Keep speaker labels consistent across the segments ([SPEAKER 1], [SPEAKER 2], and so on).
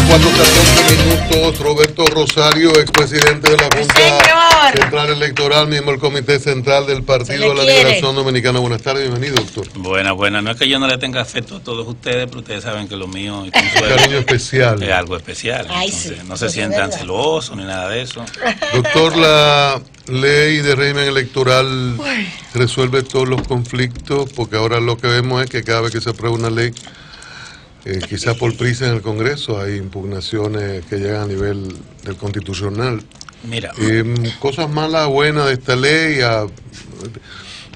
[SPEAKER 1] 4:14. Roberto Rosario, expresidente de la Junta Central Electoral, miembro del Comité Central del Partido de la Liberación Dominicana. Buenas tardes, bienvenido, doctor.
[SPEAKER 2] Buenas. No es que yo no le tenga afecto a todos ustedes, pero ustedes saben que lo mío
[SPEAKER 1] cariño especial.
[SPEAKER 2] Es algo especial. Entonces, no se sientan celosos ni nada de eso.
[SPEAKER 1] Doctor, la ley de régimen electoral resuelve todos los conflictos, porque ahora lo que vemos es que cada vez que se aprueba una ley, quizás por prisa en el Congreso, hay impugnaciones que llegan a nivel del Constitucional.
[SPEAKER 2] Mira,
[SPEAKER 1] cosas malas, buenas de esta ley,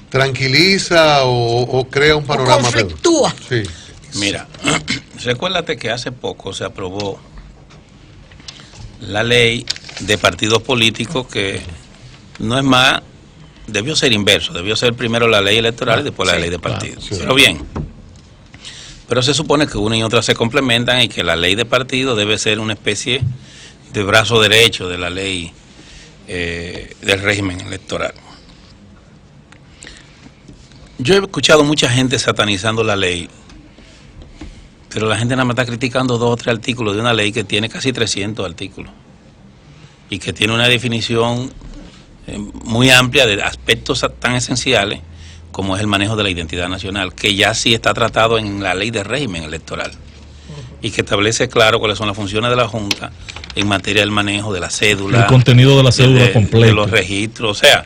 [SPEAKER 1] tranquiliza o crea un panorama.
[SPEAKER 3] O conflictúa.
[SPEAKER 1] Sí.
[SPEAKER 2] Mira, recuérdate que hace poco se aprobó la ley de partidos políticos que no es más, debió ser inverso, debió ser primero la ley electoral y después la ley de partidos. Sí. Pero bien, pero se supone que una y otra se complementan y que la ley de partido debe ser una especie de brazo derecho de la ley del régimen electoral. Yo he escuchado mucha gente satanizando la ley, pero la gente nada más está criticando 2 o 3 artículos de una ley que tiene casi 300 artículos y que tiene una definición muy amplia de aspectos tan esenciales como es el manejo de la identidad nacional, que ya sí está tratado en la ley de régimen electoral y que establece claro cuáles son las funciones de la Junta en materia del manejo de la cédula,
[SPEAKER 4] el contenido de la cédula completo,
[SPEAKER 2] de los registros, o sea,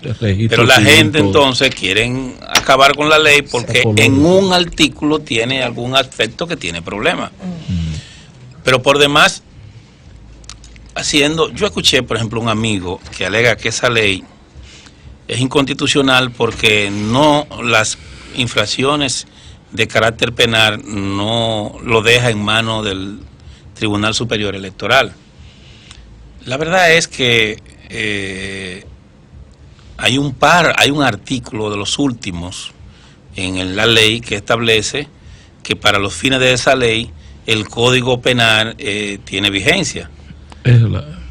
[SPEAKER 2] pero la gente entonces quieren acabar con la ley porque en un artículo tiene algún aspecto que tiene problemas. Pero por demás, yo escuché, por ejemplo, un amigo que alega que esa ley es inconstitucional porque las infracciones de carácter penal no lo deja en manos del Tribunal Superior Electoral. La verdad es que hay un artículo de los últimos en la ley que establece que para los fines de esa ley el Código Penal tiene vigencia.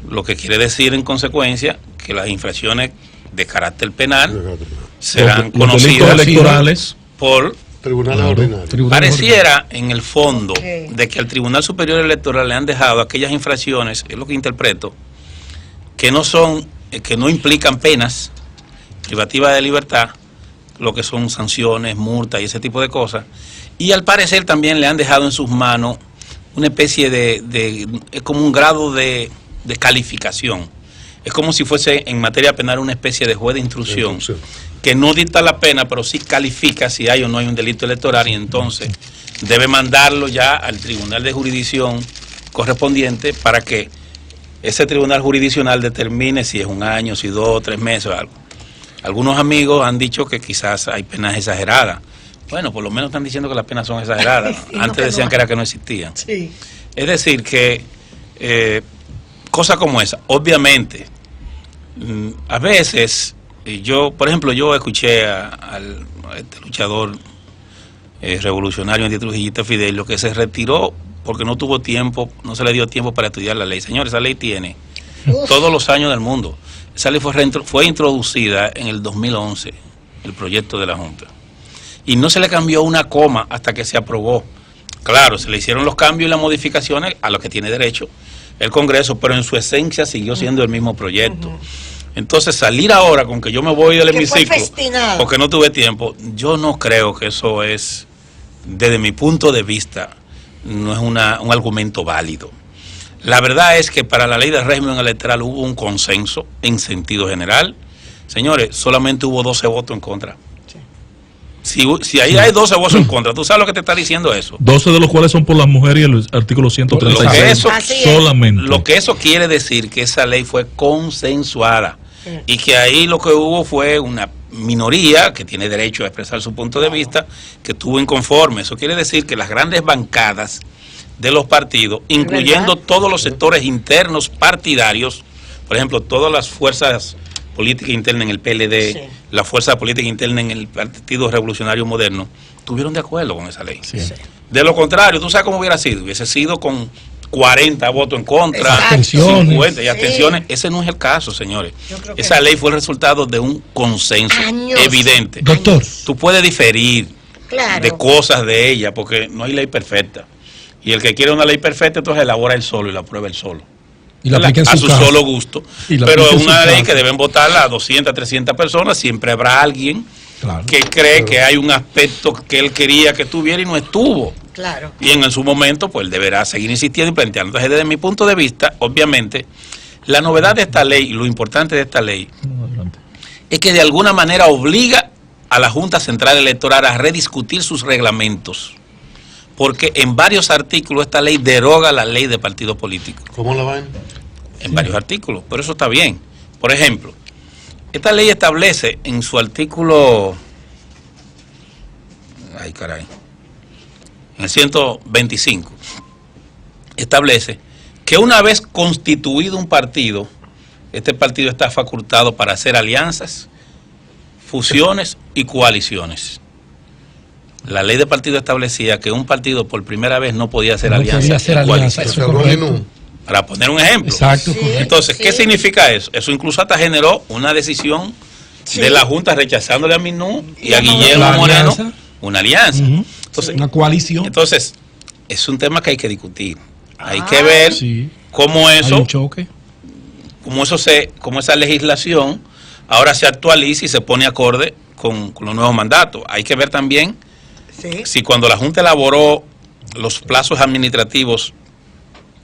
[SPEAKER 2] Lo que quiere decir en consecuencia que las infracciones de carácter penal serán conocidas electorales por
[SPEAKER 1] tribunales ordinarios.
[SPEAKER 2] Pareciera en el fondo de que al Tribunal Superior Electoral le han dejado aquellas infracciones, es lo que interpreto, que no implican penas privativas de libertad, lo que son sanciones, multas y ese tipo de cosas, y al parecer también le han dejado en sus manos una especie es como un grado de calificación. Es como si fuese en materia penal una especie de juez de instrucción que no dicta la pena, pero sí califica si hay o no hay un delito electoral y entonces debe mandarlo ya al tribunal de jurisdicción correspondiente para que ese tribunal jurisdiccional determine si es 1 año, si 2 o 3 meses o algo. Algunos amigos han dicho que quizás hay penas exageradas. Bueno, por lo menos están diciendo que las penas son exageradas. Antes decían que era que no existían. Sí. Es decir, que cosas como esa, obviamente, a veces, por ejemplo, yo escuché a este luchador revolucionario antitrujillista Fidelio, que se retiró porque no tuvo tiempo, no se le dio tiempo para estudiar la ley. Señores, esa ley tiene todos los años del mundo. Esa ley fue introducida en el 2011, el proyecto de la Junta, y no se le cambió una coma hasta que se aprobó. Claro, se le hicieron los cambios y las modificaciones a los que tiene derecho el Congreso, pero en su esencia siguió siendo el mismo proyecto. Entonces, salir ahora con que yo me voy del hemiciclo porque no tuve tiempo, yo no creo que eso es, desde mi punto de vista, no es un argumento válido. La verdad es que para la ley de régimen electoral hubo un consenso en sentido general. Señores, solamente hubo 12 votos en contra. Si ahí hay 12 votos en contra, ¿tú sabes lo que te está diciendo eso?
[SPEAKER 4] 12 de los cuales son por las mujeres y el artículo 136. Solamente.
[SPEAKER 2] Lo que eso quiere decir que esa ley fue consensuada y que ahí lo que hubo fue una minoría que tiene derecho a expresar su punto de vista, que estuvo inconforme. Eso quiere decir que las grandes bancadas de los partidos, incluyendo todos los sectores internos partidarios, por ejemplo, todas las fuerzas política interna en el PLD, la fuerza política interna en el Partido Revolucionario Moderno, estuvieron de acuerdo con esa ley. De lo contrario, ¿tú sabes cómo hubiera sido? Hubiese sido con 40 votos en contra, 50 y abstenciones. Ese no es el caso, señores. Esa ley fue el resultado de un consenso evidente.
[SPEAKER 4] Doctor,
[SPEAKER 2] tú puedes diferir de cosas de ella, porque no hay ley perfecta. Y el que quiere una ley perfecta, entonces elabora él solo y la aprueba él solo.
[SPEAKER 3] Y la aplica en
[SPEAKER 2] a
[SPEAKER 3] su
[SPEAKER 2] su
[SPEAKER 3] casa.
[SPEAKER 2] solo gusto. Pero es una ley que deben votarla a 200, 300 personas. Siempre habrá alguien que cree que hay un aspecto que él quería que tuviera y no estuvo.
[SPEAKER 5] Claro.
[SPEAKER 2] Y en su momento, pues él deberá seguir insistiendo y planteando. Entonces, desde mi punto de vista, obviamente, la novedad de esta ley y lo importante de esta ley es que de alguna manera obliga a la Junta Central Electoral a rediscutir sus reglamentos. Porque en varios artículos esta ley deroga la ley de partidos políticos.
[SPEAKER 1] ¿Cómo la van?
[SPEAKER 2] En varios artículos, pero eso está bien. Por ejemplo, esta ley establece en su artículo, en el 125, establece que una vez constituido un partido, este partido está facultado para hacer alianzas, fusiones y coaliciones. La ley de partido establecía que un partido por primera vez no podía hacer alianzas. Para poner un ejemplo.
[SPEAKER 3] Exacto.
[SPEAKER 5] Sí,
[SPEAKER 2] entonces, ¿qué significa eso? Eso incluso hasta generó una decisión de la Junta rechazándole a Minú y a Guillermo Moreno una alianza. Entonces,
[SPEAKER 3] una coalición.
[SPEAKER 2] Entonces, es un tema que hay que discutir. Hay que ver cómo eso, cómo esa legislación ahora se actualiza y se pone acorde con los nuevos mandatos. Hay que ver también si cuando la Junta elaboró los plazos administrativos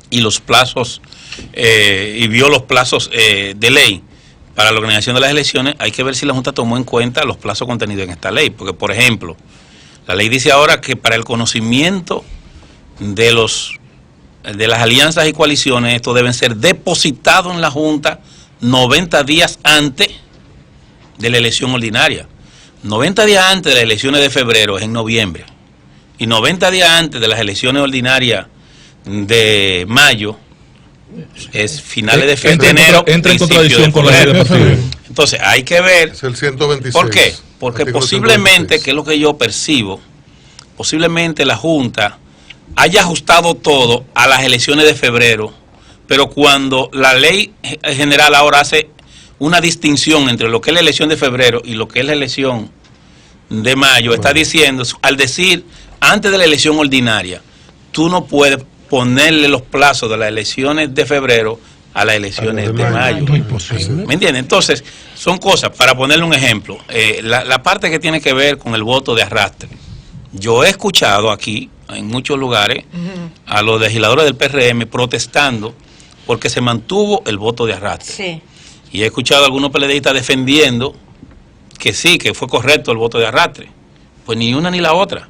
[SPEAKER 2] y los plazos y vio los plazos de ley para la organización de las elecciones, hay que ver si la Junta tomó en cuenta los plazos contenidos en esta ley, porque por ejemplo, la ley dice ahora que para el conocimiento de las alianzas y coaliciones, esto deben ser depositados en la Junta 90 días antes de la elección ordinaria. 90 días antes de las elecciones de febrero es en noviembre, y 90 días antes de las elecciones ordinarias de mayo es finales de enero.
[SPEAKER 4] Entra en contradicción con la ley de partido.
[SPEAKER 2] Entonces hay que ver.
[SPEAKER 1] Es el 126.
[SPEAKER 2] ¿Por qué? Porque posiblemente, que es lo que yo percibo, posiblemente la Junta haya ajustado todo a las elecciones de febrero, pero cuando la ley general ahora hace una distinción entre lo que es la elección de febrero y lo que es la elección de mayo, está diciendo, al decir antes de la elección ordinaria, tú no puedes ponerle los plazos de las elecciones de febrero a las elecciones de mayo.
[SPEAKER 3] No, imposible.
[SPEAKER 2] ¿Me entiendes? Entonces, son cosas, para ponerle un ejemplo, la parte que tiene que ver con el voto de arrastre. Yo he escuchado aquí, en muchos lugares, a los legisladores del PRM protestando porque se mantuvo el voto de arrastre.
[SPEAKER 5] Sí.
[SPEAKER 2] Y he escuchado a algunos PLDistas defendiendo que sí, que fue correcto el voto de arrastre. Pues ni una ni la otra.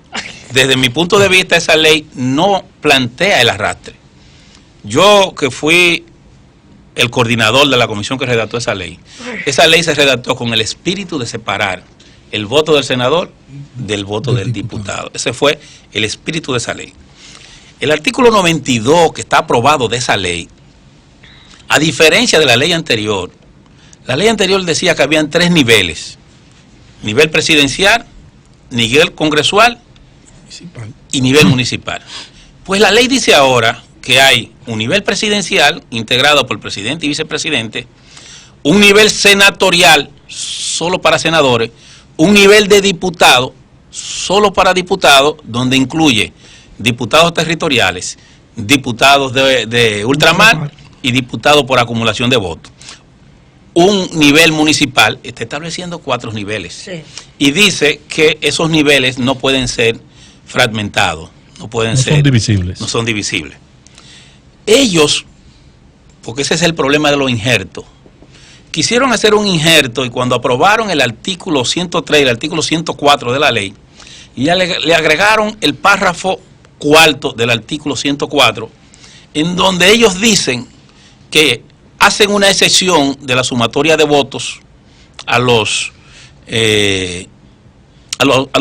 [SPEAKER 2] Desde mi punto de vista, esa ley no plantea el arrastre. Yo, que fui el coordinador de la comisión que redactó esa ley se redactó con el espíritu de separar el voto del senador del voto del diputado. Ese fue el espíritu de esa ley. El artículo 92 que está aprobado de esa ley, a diferencia de la ley anterior decía que habían 3 niveles: nivel presidencial, nivel congresual y nivel municipal. Pues la ley dice ahora que hay un nivel presidencial integrado por presidente y vicepresidente, un nivel senatorial solo para senadores, un nivel de diputado solo para diputados, donde incluye diputados territoriales, diputados de ultramar y diputados por acumulación de votos. Un nivel municipal está estableciendo 4 niveles y dice que esos niveles no pueden ser fragmentados, no son divisibles. Ellos, porque ese es el problema de los injertos, quisieron hacer un injerto, y cuando aprobaron el artículo 103 y el artículo 104 de la ley, ya le agregaron el párrafo 4 del artículo 104, en donde ellos dicen que hacen una excepción de la sumatoria de votos a los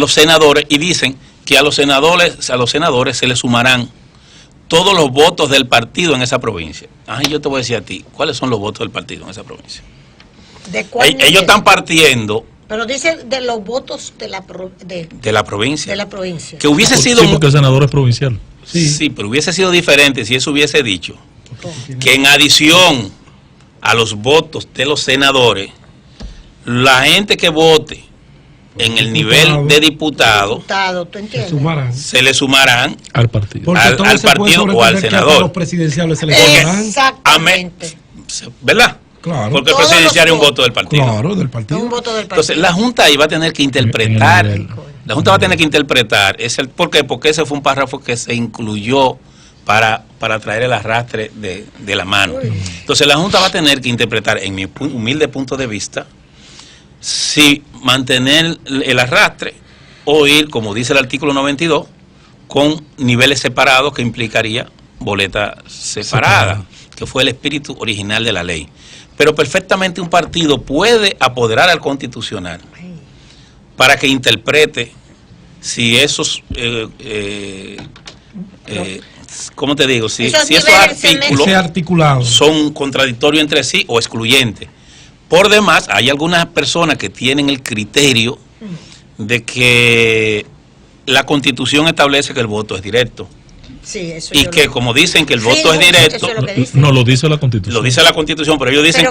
[SPEAKER 2] senadores, y dicen que a los senadores se les sumarán todos los votos del partido en esa provincia. Yo te voy a decir a ti, ¿cuáles son los votos del partido en esa provincia? Ellos están partiendo.
[SPEAKER 5] Pero dice de los votos de la provincia. De la provincia.
[SPEAKER 2] Que hubiese sido.
[SPEAKER 4] Sí, porque el senador es provincial.
[SPEAKER 2] Sí, pero hubiese sido diferente si eso hubiese dicho que en adición a los votos de los senadores, la gente que vote en el nivel de diputado, se le sumarán al partido, al partido o al senador.
[SPEAKER 3] Los presidenciales se le sumarán.
[SPEAKER 5] Exactamente.
[SPEAKER 2] ¿Verdad?
[SPEAKER 3] Claro.
[SPEAKER 2] Porque el presidencial es un voto del partido.
[SPEAKER 3] Claro, del partido.
[SPEAKER 5] Un voto del partido.
[SPEAKER 2] Entonces, la Junta ahí va a tener que interpretar. La Junta va a tener que interpretar. ¿Por qué? Porque ese fue un párrafo que se incluyó para traer el arrastre de la mano. Entonces, la Junta va a tener que interpretar, en mi humilde punto de vista, si mantener el arrastre o ir, como dice el artículo 92, con niveles separados, que implicaría boleta separada, que fue el espíritu original de la ley. Pero perfectamente un partido puede apoderar al Constitucional para que interprete si esos, ¿cómo te digo? Si esos artículos son contradictorios entre sí o excluyentes. Por demás, hay algunas personas que tienen el criterio de que la Constitución establece que el voto es directo.
[SPEAKER 5] Sí, eso
[SPEAKER 2] y que como dicen que el voto es directo,
[SPEAKER 4] no lo dice la Constitución.
[SPEAKER 2] Lo dice la Constitución, pero ellos dicen,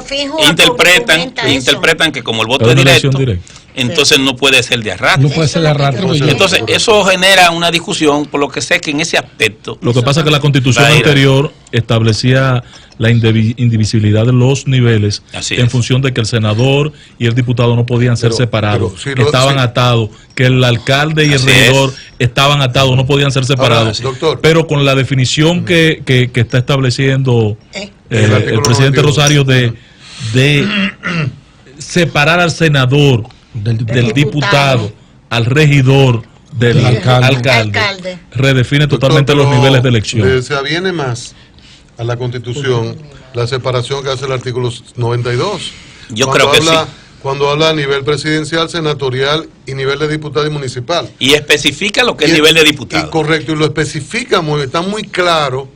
[SPEAKER 2] interpretan que como el voto es directo, entonces no puede ser de arrastre.
[SPEAKER 3] No puede ser de arrastre.
[SPEAKER 2] Entonces eso genera una discusión, por lo que sé que en ese aspecto.
[SPEAKER 4] Lo que pasa es que la Constitución anterior establecía la indivisibilidad de los niveles en función de que el senador y el diputado no podían ser separados, estaban atados, que el alcalde y el regidor estaban atados, no podían ser separados.
[SPEAKER 1] Doctor,
[SPEAKER 4] pero con la definición que está estableciendo el presidente Rosario de separar al senador del diputado, al regidor, del alcalde, redefine totalmente los niveles de elección.
[SPEAKER 1] Se aviene más a la Constitución la separación que hace el artículo 92.
[SPEAKER 2] Yo creo que sí.
[SPEAKER 1] Cuando habla a nivel presidencial, senatorial y nivel de diputado y municipal.
[SPEAKER 2] Y especifica lo que es nivel de diputado.
[SPEAKER 1] Correcto, y lo especifica, está muy claro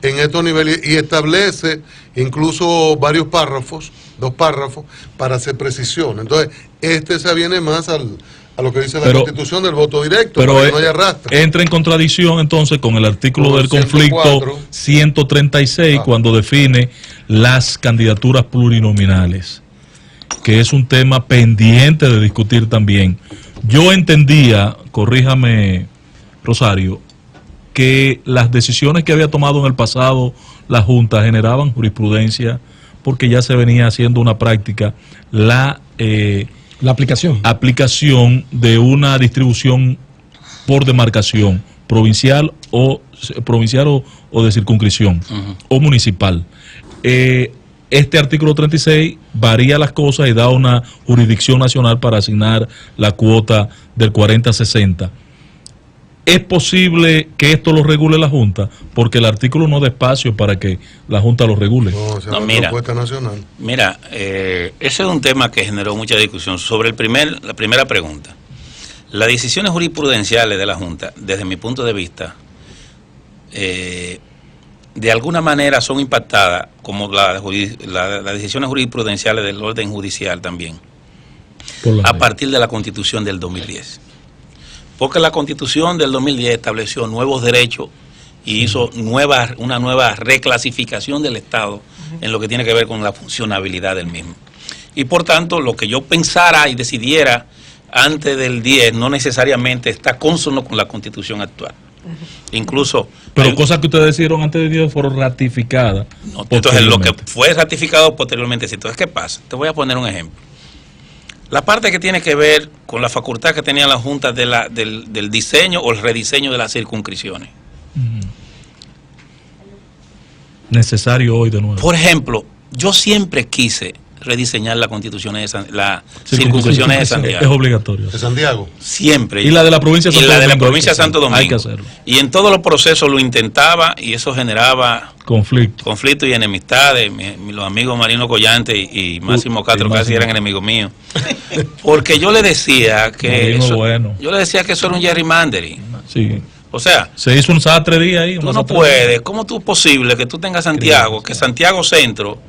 [SPEAKER 1] en estos niveles y establece incluso varios párrafos, 2 párrafos, para hacer precisión. Entonces, se aviene más a lo que dice la Constitución del voto directo,
[SPEAKER 4] pero
[SPEAKER 1] para que no haya arrastre.
[SPEAKER 4] Entra en contradicción entonces con el artículo del conflicto 136, cuando define las candidaturas plurinominales, que es un tema pendiente de discutir también. Yo entendía, corríjame Rosario, que las decisiones que había tomado en el pasado la Junta generaban jurisprudencia, porque ya se venía haciendo una práctica la aplicación de una distribución por demarcación provincial o de circunscripción o municipal. Este artículo 36 varía las cosas y da una jurisdicción nacional para asignar la cuota del 40-60. ¿Es posible que esto lo regule la Junta? Porque el artículo no da espacio para que la Junta lo regule.
[SPEAKER 2] Mira, ese es un tema que generó mucha discusión. Sobre la primera pregunta, las decisiones jurisprudenciales de la Junta, desde mi punto de vista, de alguna manera son impactadas, como las decisiones jurisprudenciales del orden judicial también, a partir de la Constitución del 2010. Porque la Constitución del 2010 estableció nuevos derechos y hizo una nueva reclasificación del Estado en lo que tiene que ver con la funcionabilidad del mismo. Y por tanto, lo que yo pensara y decidiera antes del 10 no necesariamente está consono con la Constitución actual. Incluso...
[SPEAKER 4] Pero cosas que ustedes decidieron antes del 10 fueron ratificadas.
[SPEAKER 2] No, entonces lo que fue ratificado posteriormente. Entonces, ¿qué pasa? Te voy a poner un ejemplo. La parte que tiene que ver con la facultad que tenía la Junta del diseño o el rediseño de las circunscripciones.
[SPEAKER 4] Necesario hoy de nuevo.
[SPEAKER 2] Por ejemplo, yo siempre quise rediseñar la Constitución de las circunscripciones de Santiago.
[SPEAKER 4] Es obligatorio.
[SPEAKER 1] ¿De Santiago?
[SPEAKER 2] Siempre.
[SPEAKER 4] Y la de la provincia de Santo Domingo.
[SPEAKER 2] Y la de la provincia de Santo Domingo.
[SPEAKER 4] Hay que hacerlo.
[SPEAKER 2] Y en todos los procesos lo intentaba y eso generaba conflicto y enemistades. Los amigos Marino Collante y Máximo Castro casi eran enemigos míos. Porque yo le decía que eso era un gerrymandering.
[SPEAKER 4] Sí.
[SPEAKER 2] O sea,
[SPEAKER 4] se hizo un sastre día ahí.
[SPEAKER 2] Tú no puedes. ¿Cómo tú es posible que tú tengas Santiago, que Santiago Centro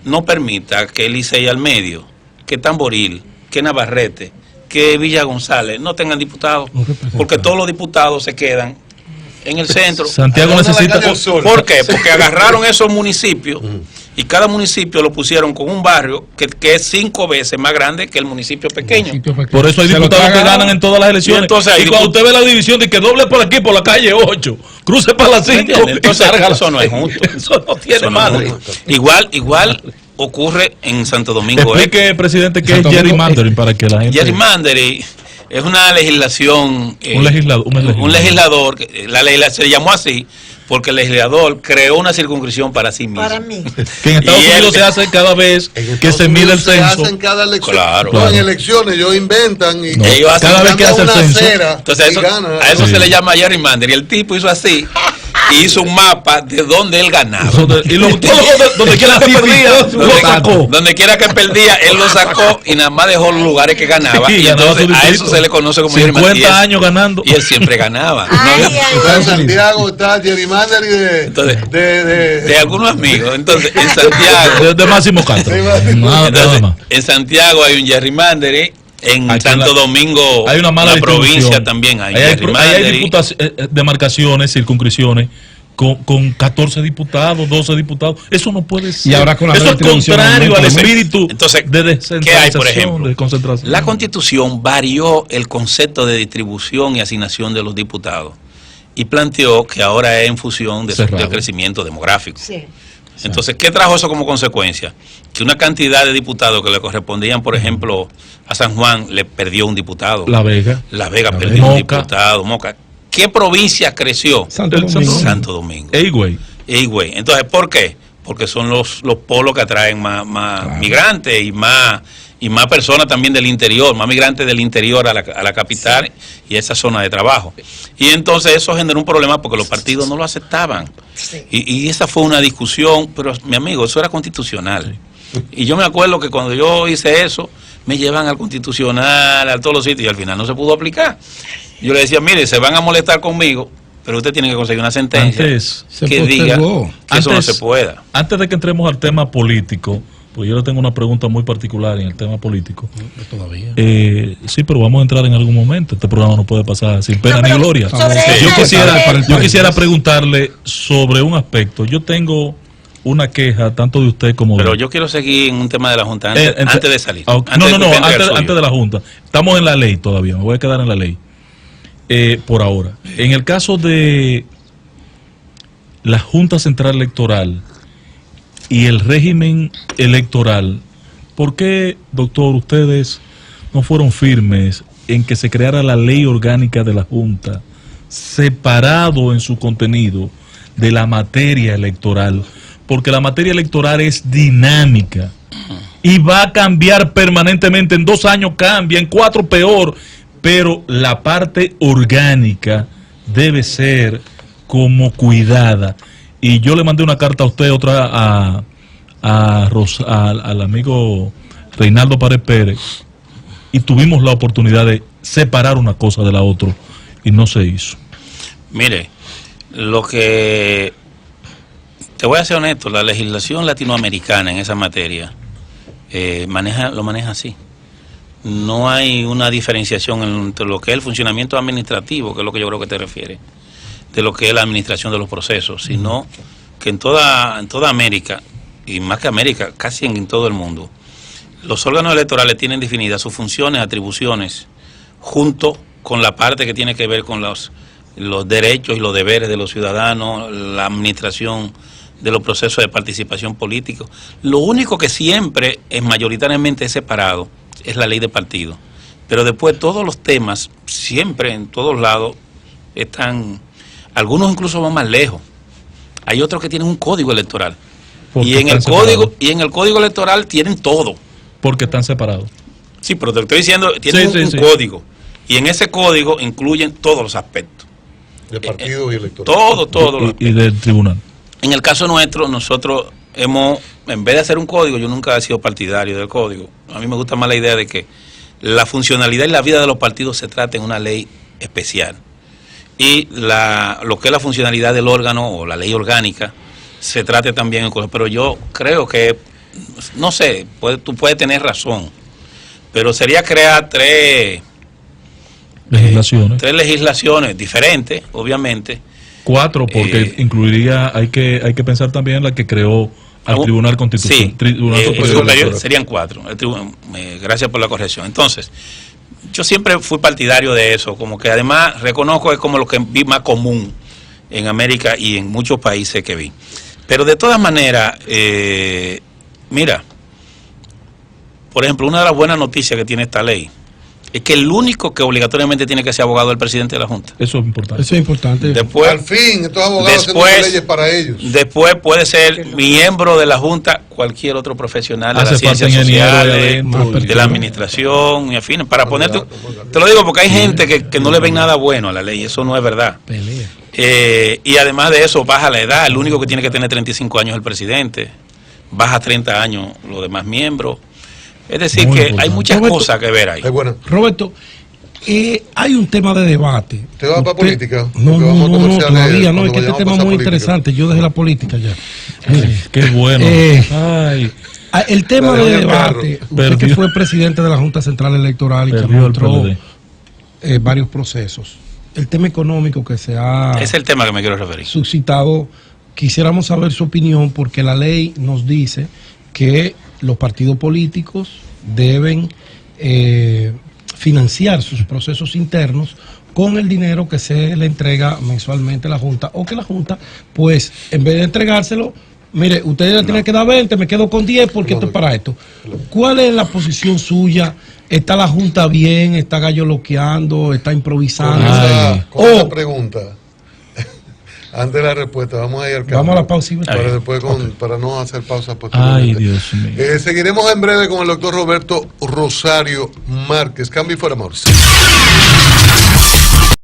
[SPEAKER 2] no permita que Licey al medio, que Tamboril, que Navarrete, que Villa González no tengan diputados? Porque todos los diputados se quedan en el centro.
[SPEAKER 4] Santiago necesita...
[SPEAKER 2] ¿Por qué? Porque agarraron esos municipios y cada municipio lo pusieron con un barrio que es 5 veces más grande que el municipio pequeño.
[SPEAKER 4] Por eso hay diputados que ganan en todas las elecciones. Y cuando usted ve la división de que doble por aquí, por la calle 8, cruce para las 5,
[SPEAKER 2] entonces eso no es justo. Eso no tiene madre. Igual ocurre en Santo Domingo.
[SPEAKER 4] Explique, presidente, qué es gerrymandering para que la gente...
[SPEAKER 2] Gerrymandering es una legislación...
[SPEAKER 4] un
[SPEAKER 2] legislador, la legislación se llamó así porque el legislador creó una circunscripción para sí mismo.
[SPEAKER 5] Para mí.
[SPEAKER 4] Que en Estados Unidos se hace cada vez que se mide el censo.
[SPEAKER 1] Se hacen cada elección.
[SPEAKER 2] Claro.
[SPEAKER 1] No, en elecciones ellos inventan y
[SPEAKER 2] ellos hacen
[SPEAKER 4] cada vez que hace el censo.
[SPEAKER 2] Entonces a eso se le llama gerrymandering. Y el tipo hizo así. Y hizo un mapa de donde él ganaba.
[SPEAKER 4] Y donde quiera que perdía, lo sacó.
[SPEAKER 2] Donde quiera que perdía, él lo sacó y nada más dejó los lugares que ganaba. Y entonces a eso se le conoce como
[SPEAKER 4] 50 años ganando.
[SPEAKER 2] Y él siempre ganaba.
[SPEAKER 1] En Santiago está gerrymandering
[SPEAKER 2] de algunos amigos. Entonces, en Santiago.
[SPEAKER 4] De Máximo Castro.
[SPEAKER 2] En Santiago hay un gerrymandering. En aquí Santo Domingo,
[SPEAKER 4] hay una mala
[SPEAKER 2] provincia también hay.
[SPEAKER 4] Hay demarcaciones, circunscripciones con 14 diputados, 12 diputados. Eso no puede ser.
[SPEAKER 3] Y ahora con
[SPEAKER 4] eso es contrario al espíritu.
[SPEAKER 2] Entonces,
[SPEAKER 4] de descentralización,
[SPEAKER 2] ¿qué hay, por ejemplo?
[SPEAKER 4] de concentración.
[SPEAKER 2] La Constitución varió el concepto de distribución y asignación de los diputados y planteó que ahora es en función del crecimiento demográfico. Sí. Entonces, ¿qué trajo eso como consecuencia? Que una cantidad de diputados que le correspondían, por ejemplo, a San Juan, le perdió un diputado.
[SPEAKER 4] La Vega
[SPEAKER 2] perdió un diputado. Moca. ¿Qué provincia creció? Santo Domingo.
[SPEAKER 4] Higüey.
[SPEAKER 2] Entonces, ¿por qué? Porque son los polos que atraen más migrantes y más personas también del interior, más migrantes del interior a la capital y esa zona de trabajo. Y entonces eso generó un problema porque los partidos no lo aceptaban. Sí. Y esa fue una discusión, pero mi amigo, eso era constitucional. Sí. Y yo me acuerdo que cuando yo hice eso, me llevan al constitucional, a todos los sitios, y al final no se pudo aplicar. Yo le decía, mire, se van a molestar conmigo, pero usted tiene que conseguir una sentencia que diga que eso no se pueda.
[SPEAKER 4] Antes de que entremos al tema político, pues yo le tengo una pregunta muy particular en el tema político. Todavía. Sí, pero vamos a entrar en algún momento. Este programa no puede pasar sin pena ni gloria. Yo quisiera preguntarle sobre un aspecto. Yo tengo una queja tanto de usted como de...
[SPEAKER 2] Pero yo quiero seguir en un tema de la Junta antes de salir.
[SPEAKER 4] Antes de la Junta. Estamos en la ley todavía, me voy a quedar en la ley. Por ahora. En el caso de la Junta Central Electoral y el régimen electoral, ¿por qué, doctor, ustedes no fueron firmes en que se creara la ley orgánica de la Junta, separado en su contenido de la materia electoral? Porque la materia electoral es dinámica y va a cambiar permanentemente. En 2 años cambia, en 4 peor, pero la parte orgánica debe ser como cuidada. Y yo le mandé una carta a usted, otra al amigo Reinaldo Pared Pérez, y tuvimos la oportunidad de separar una cosa de la otra y no se hizo.
[SPEAKER 2] Mire, lo que te voy a ser honesto, la legislación latinoamericana en esa materia lo maneja así. No hay una diferenciación entre lo que es el funcionamiento administrativo, que es lo que yo creo que te refieres, de lo que es la administración de los procesos, sino que en toda América, y más que América, casi en todo el mundo, los órganos electorales tienen definidas sus funciones, atribuciones, junto con la parte que tiene que ver con los derechos y los deberes de los ciudadanos, la administración de los procesos de participación política. Lo único que siempre es mayoritariamente separado es la ley de partido, pero después todos los temas, siempre en todos lados, están, algunos incluso van más lejos. Hay otros que tienen un código electoral. Y en el código electoral tienen todo.
[SPEAKER 4] Porque están separados.
[SPEAKER 2] Sí, pero te estoy diciendo, tienen un código. Y en ese código incluyen todos los aspectos.
[SPEAKER 1] De partido y electoral.
[SPEAKER 2] Todo.
[SPEAKER 4] Y del tribunal.
[SPEAKER 2] En el caso nuestro, nosotros hemos, en vez de hacer un código, yo nunca he sido partidario del código. A mí me gusta más la idea de que la funcionalidad y la vida de los partidos se trata en una ley especial. Y lo que es la funcionalidad del órgano o la ley orgánica se trate también en cosas. Pero yo creo que, no sé, tú puedes tener razón, pero sería crear tres legislaciones diferentes, obviamente,
[SPEAKER 4] 4 porque incluiría, hay que pensar también la que creó al Tribunal Constitucional.
[SPEAKER 2] Sí, Tribunal Superior serían 4. Gracias por la corrección. Entonces, yo siempre fui partidario de eso, como que además reconozco es como lo que vi más común en América y en muchos países que vi. Pero de todas maneras, mira, por ejemplo, una de las buenas noticias que tiene esta ley es que el único que obligatoriamente tiene que ser abogado es el presidente de la Junta.
[SPEAKER 4] Eso es importante.
[SPEAKER 3] Eso es importante.
[SPEAKER 2] Después,
[SPEAKER 1] al fin, estos abogados haciendo leyes para ellos.
[SPEAKER 2] Después puede ser miembro de la Junta cualquier otro profesional de las ciencias sociales, de la administración, y en fin, para ponerte... Te lo digo porque hay gente que no le ven nada bueno a la ley, eso no es verdad. Y además de eso, baja la edad, el único que tiene que tener 35 años es el presidente, baja 30 años los demás miembros. Es decir, muy que importante. Hay muchas cosas que ver ahí.
[SPEAKER 1] Bueno.
[SPEAKER 3] Roberto, hay un tema de debate.
[SPEAKER 1] ¿Te vas para política?
[SPEAKER 3] No, todavía no, es que este tema es muy interesante. Yo dejé la política ya.
[SPEAKER 4] Qué bueno.
[SPEAKER 3] El tema de debate, usted que fue presidente de la Junta Central Electoral y que administró varios procesos. El tema económico que se ha...
[SPEAKER 2] Es el tema que me quiero referir.
[SPEAKER 3] Suscitado, quisiéramos saber su opinión porque la ley nos dice que los partidos políticos deben financiar sus procesos internos con el dinero que se le entrega mensualmente a la Junta, o que la Junta, pues, en vez de entregárselo, mire, usted le tiene que dar 20, me quedo con 10 porque esto es para esto. ¿Cuál es la posición suya? ¿Está la Junta bien? ¿Está galloloqueando? ¿Está improvisando?
[SPEAKER 1] Con esa pregunta, antes de la respuesta, vamos a ir al cambio.
[SPEAKER 3] Vamos a la pausa.
[SPEAKER 1] Para, después para no hacer pausa.
[SPEAKER 4] Ay, Dios mío.
[SPEAKER 1] Seguiremos en breve con el doctor Roberto Rosario Márquez. Cambio y fuera, Mauricio.